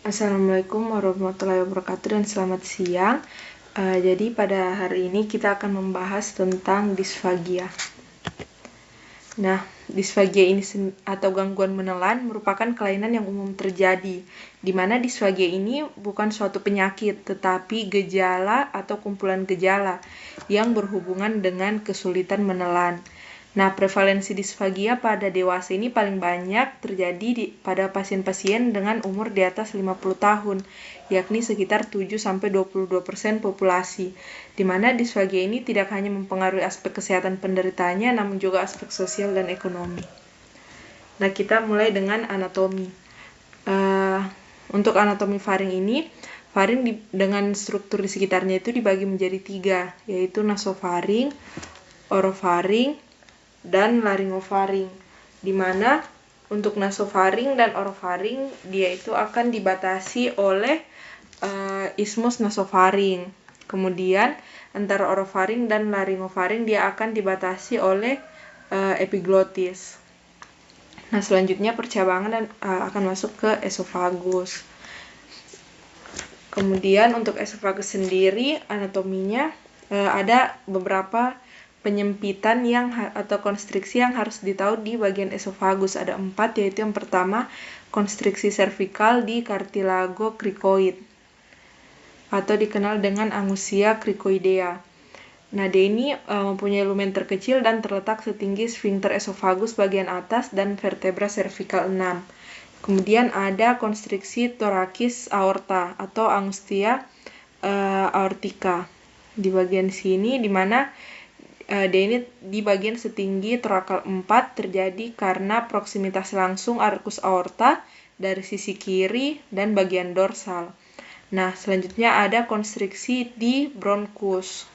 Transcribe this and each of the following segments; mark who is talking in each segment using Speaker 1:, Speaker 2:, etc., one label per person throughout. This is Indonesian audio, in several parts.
Speaker 1: Assalamualaikum warahmatullahi wabarakatuh dan selamat siang. Jadi pada hari ini kita akan membahas tentang disfagia. Nah, disfagia ini atau gangguan menelan merupakan kelainan yang umum terjadi, di mana disfagia ini bukan suatu penyakit, tetapi gejala atau kumpulan gejala yang berhubungan dengan kesulitan menelan. Nah, prevalensi disfagia pada dewasa ini paling banyak terjadi pada pasien-pasien dengan umur di atas 50 tahun, yakni sekitar 7-22% populasi, di mana disfagia ini tidak hanya mempengaruhi aspek kesehatan penderitanya, namun juga aspek sosial dan ekonomi. Nah, kita mulai dengan anatomi. Untuk anatomi faring ini, faring dengan struktur di sekitarnya itu dibagi menjadi 3, yaitu nasofaring, orofaring, dan laryngofaring, di mana untuk nasofaring dan orofaring dia itu akan dibatasi oleh isthmus nasofaring. Kemudian antara orofaring dan laryngofaring dia akan dibatasi oleh epiglotis. Nah, selanjutnya percabangan akan masuk ke esofagus. Kemudian untuk esofagus sendiri anatominya ada beberapa penyempitan atau konstriksi yang harus ditahu di bagian esofagus. Ada 4, yaitu yang pertama konstriksi servikal di cartilago cricoid atau dikenal dengan angusia cricoidea. Nah, dia ini mempunyai lumen terkecil dan terletak setinggi sphincter esofagus bagian atas dan vertebra cervical 6. Kemudian ada konstriksi thoracis aorta atau angustia aortica di bagian sini, di mana dia ini di bagian setinggi torakal 4 terjadi karena proksimitas langsung arcus aorta dari sisi kiri dan bagian dorsal. Nah, selanjutnya ada konstriksi di bronchus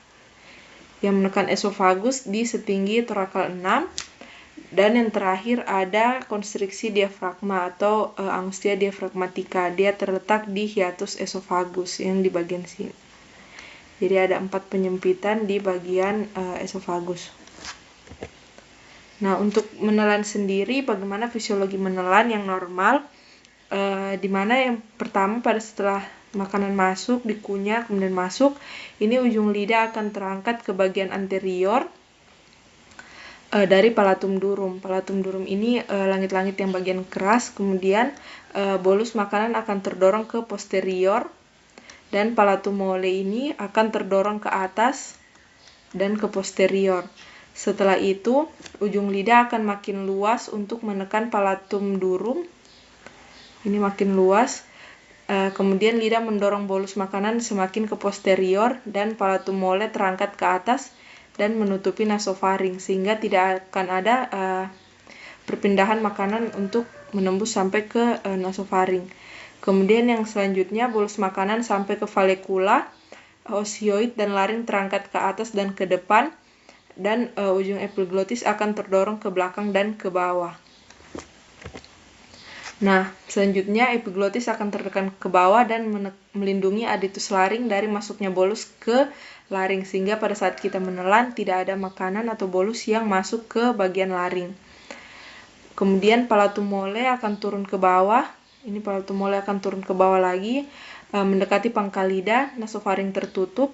Speaker 1: yang menekan esofagus di setinggi torakal 6. Dan yang terakhir ada konstriksi diafragma atau angustia diafragmatica. Dia terletak di hiatus esofagus yang di bagian sini. Jadi ada 4 penyempitan di bagian esofagus. Nah, untuk menelan sendiri, bagaimana fisiologi menelan yang normal? Di mana yang pertama pada setelah makanan masuk, dikunyah, kemudian masuk, ini ujung lidah akan terangkat ke bagian anterior dari palatum durum. Palatum durum ini langit-langit yang bagian keras, kemudian bolus makanan akan terdorong ke posterior, dan palatum mole ini akan terdorong ke atas dan ke posterior. Setelah itu, ujung lidah akan makin luas untuk menekan palatum durum. Ini makin luas. Kemudian lidah mendorong bolus makanan semakin ke posterior dan palatum mole terangkat ke atas dan menutupi nasofaring, sehingga tidak akan ada perpindahan makanan untuk menembus sampai ke nasofaring. Kemudian yang selanjutnya bolus makanan sampai ke valekula, osioid dan laring terangkat ke atas dan ke depan, dan ujung epiglotis akan terdorong ke belakang dan ke bawah. Nah, selanjutnya epiglotis akan tertekan ke bawah dan melindungi aditus laring dari masuknya bolus ke laring, sehingga pada saat kita menelan tidak ada makanan atau bolus yang masuk ke bagian laring. Kemudian palatum mole akan turun ke bawah. Ini palatum mole akan turun ke bawah lagi, mendekati pangkal lidah, nasofaring tertutup.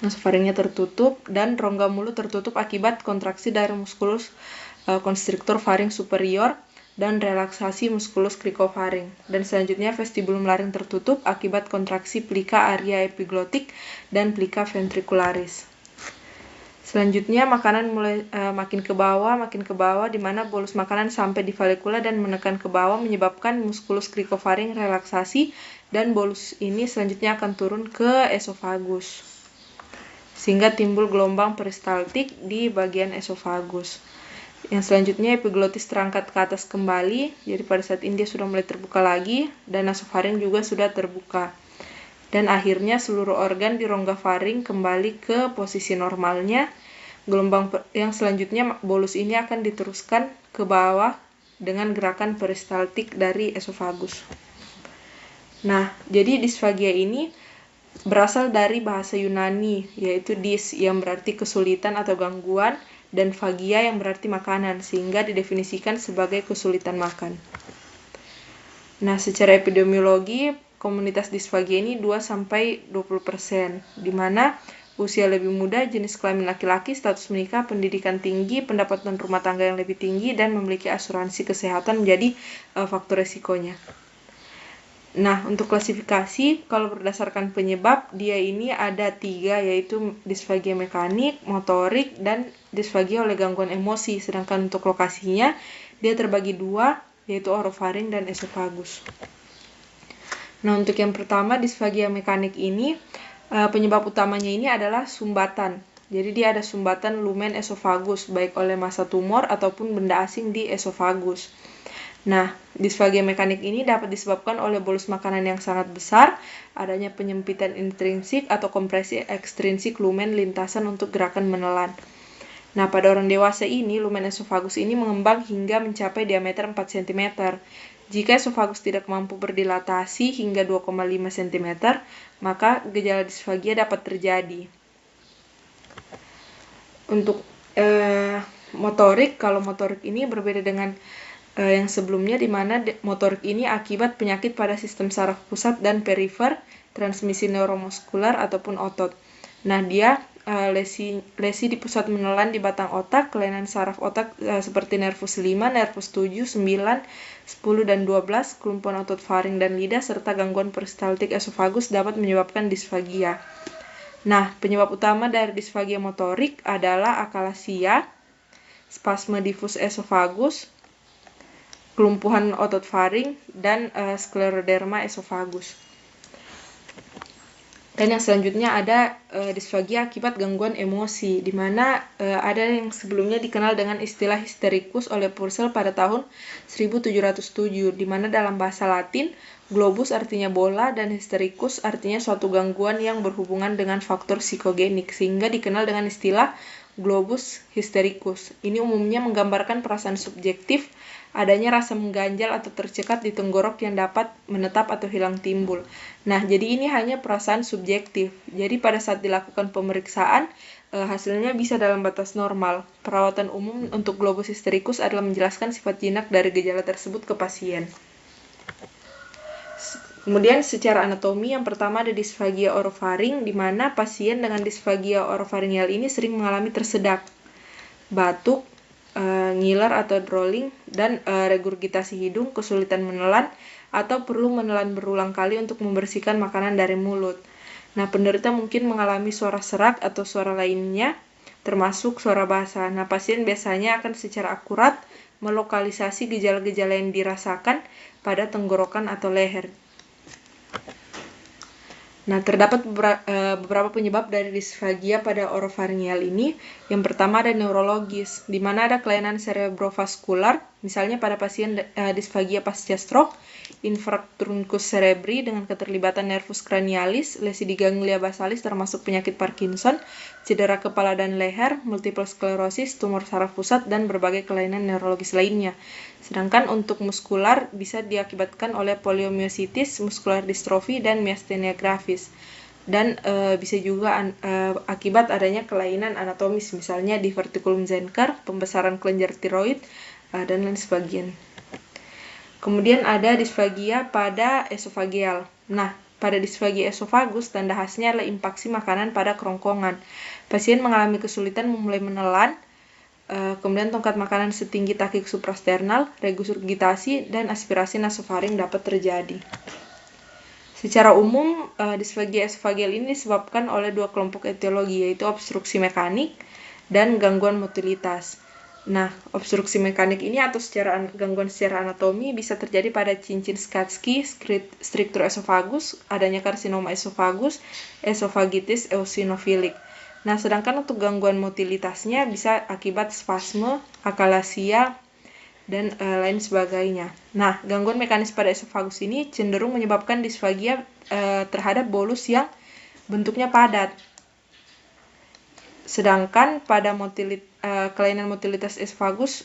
Speaker 1: Nasofaringnya tertutup dan rongga mulut tertutup akibat kontraksi dari muskulus constrictor faring superior dan relaksasi muskulus cricofaring. Dan selanjutnya vestibulum laring tertutup akibat kontraksi plica area epiglotik dan plica ventricularis. Selanjutnya makanan mulai makin ke bawah, di mana bolus makanan sampai di valekula dan menekan ke bawah menyebabkan muskulus cricofaring relaksasi, dan bolus ini selanjutnya akan turun ke esofagus, sehingga timbul gelombang peristaltik di bagian esofagus. Yang selanjutnya epiglotis terangkat ke atas kembali, jadi pada saat ini dia sudah mulai terbuka lagi, dan nasofaring juga sudah terbuka. Dan akhirnya seluruh organ di rongga faring kembali ke posisi normalnya. Gelombang yang selanjutnya bolus ini akan diteruskan ke bawah dengan gerakan peristaltik dari esofagus. Nah, jadi disfagia ini berasal dari bahasa Yunani, yaitu dis yang berarti kesulitan atau gangguan, dan fagia yang berarti makanan, sehingga didefinisikan sebagai kesulitan makan. Nah, secara epidemiologi, komunitas disfagia ini 2-20%, di mana usia lebih muda, jenis kelamin laki-laki, status menikah, pendidikan tinggi, pendapatan rumah tangga yang lebih tinggi, dan memiliki asuransi kesehatan menjadi faktor resikonya. Nah, untuk klasifikasi, kalau berdasarkan penyebab, dia ini ada 3, yaitu disfagia mekanik, motorik, dan disfagia oleh gangguan emosi. Sedangkan untuk lokasinya, dia terbagi 2, yaitu orofaring dan esofagus. Nah, untuk yang pertama, disfagia mekanik ini, penyebab utamanya ini adalah sumbatan. Jadi dia ada sumbatan lumen esofagus, baik oleh massa tumor ataupun benda asing di esofagus. Nah, disfagia mekanik ini dapat disebabkan oleh bolus makanan yang sangat besar, adanya penyempitan intrinsik atau kompresi ekstrinsik lumen lintasan untuk gerakan menelan. Nah, pada orang dewasa ini, lumen esofagus ini mengembang hingga mencapai diameter 4 cm. Jika esofagus tidak mampu berdilatasi hingga 2,5 cm, maka gejala disfagia dapat terjadi. Untuk motorik, kalau motorik ini berbeda dengan yang sebelumnya, di mana motorik ini akibat penyakit pada sistem saraf pusat dan perifer, transmisi neuromuskular ataupun otot. Nah, dia lesi di pusat menelan di batang otak, kelainan saraf otak seperti nervus 5, nervus 7, 9, 10, dan 12, kelumpuhan otot faring dan lidah, serta gangguan peristaltik esofagus dapat menyebabkan disfagia. Nah, penyebab utama dari disfagia motorik adalah akalasia, spasme difus esofagus, kelumpuhan otot faring, dan skleroderma esofagus. Dan yang selanjutnya ada disfagia akibat gangguan emosi, di mana ada yang sebelumnya dikenal dengan istilah hysterikus oleh Purcell pada tahun 1707, di mana dalam bahasa Latin, globus artinya bola dan hysterikus artinya suatu gangguan yang berhubungan dengan faktor psikogenik, sehingga dikenal dengan istilah globus hystericus. Ini umumnya menggambarkan perasaan subjektif, adanya rasa mengganjal atau tercekat di tenggorok yang dapat menetap atau hilang timbul. Nah, jadi ini hanya perasaan subjektif. Jadi pada saat dilakukan pemeriksaan, hasilnya bisa dalam batas normal. Perawatan umum untuk globus hystericus adalah menjelaskan sifat jinak dari gejala tersebut ke pasien. Kemudian secara anatomi, yang pertama ada disfagia orofaring, di mana pasien dengan disfagia orofaringeal ini sering mengalami tersedak, batuk, ngiler atau drooling, dan regurgitasi hidung, kesulitan menelan, atau perlu menelan berulang kali untuk membersihkan makanan dari mulut. Nah, penderita mungkin mengalami suara serak atau suara lainnya, termasuk suara basah. Nah, pasien biasanya akan secara akurat melokalisasi gejala-gejala yang dirasakan pada tenggorokan atau leher. Nah, terdapat beberapa penyebab dari disfagia pada orofaringeal ini. Yang pertama ada neurologis, di mana ada kelainan cerebrovaskular, misalnya pada pasien disfagia pasca stroke, infark truncus cerebri dengan keterlibatan nervus cranialis, lesi di ganglia basalis termasuk penyakit Parkinson, cedera kepala dan leher, multiple sclerosis, tumor saraf pusat, dan berbagai kelainan neurologis lainnya. Sedangkan untuk muskular bisa diakibatkan oleh poliomyositis, muskular distrofi, dan miastenia gravis. Dan bisa juga akibat adanya kelainan anatomis, misalnya diverticulum Zenker, pembesaran kelenjar tiroid, dan lain sebagainya. Kemudian ada disfagia pada esofageal. Nah, pada disfagia esofagus, tanda khasnya adalah impaksi makanan pada kerongkongan. Pasien mengalami kesulitan memulai menelan, kemudian tongkat makanan setinggi takik suprasternal, regurgitasi, dan aspirasi nasofaring dapat terjadi. Secara umum, disfagia esofageal ini disebabkan oleh 2 kelompok etiologi, yaitu obstruksi mekanik dan gangguan motilitas. Nah, obstruksi mekanik ini atau gangguan secara anatomi bisa terjadi pada cincin Skatsky, stricture esophagus, adanya karsinoma esofagus, esofagitis eosinofilik. Nah, sedangkan untuk gangguan motilitasnya bisa akibat spasme, akalasia, dan lain sebagainya. Nah, gangguan mekanis pada esofagus ini cenderung menyebabkan disfagia terhadap bolus yang bentuknya padat. Sedangkan pada kelainan motilitas esofagus,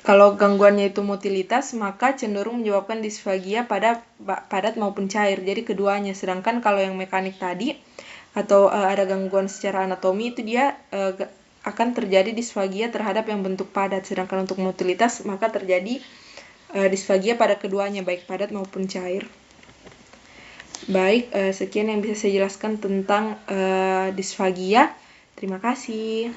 Speaker 1: kalau gangguannya itu motilitas, maka cenderung menyebabkan disfagia pada padat maupun cair. Jadi keduanya. Sedangkan kalau yang mekanik tadi atau ada gangguan secara anatomi, itu dia akan terjadi disfagia terhadap yang bentuk padat. Sedangkan untuk motilitas maka terjadi disfagia pada keduanya, baik padat maupun cair. Baik, sekian yang bisa saya jelaskan tentang disfagia. Terima kasih.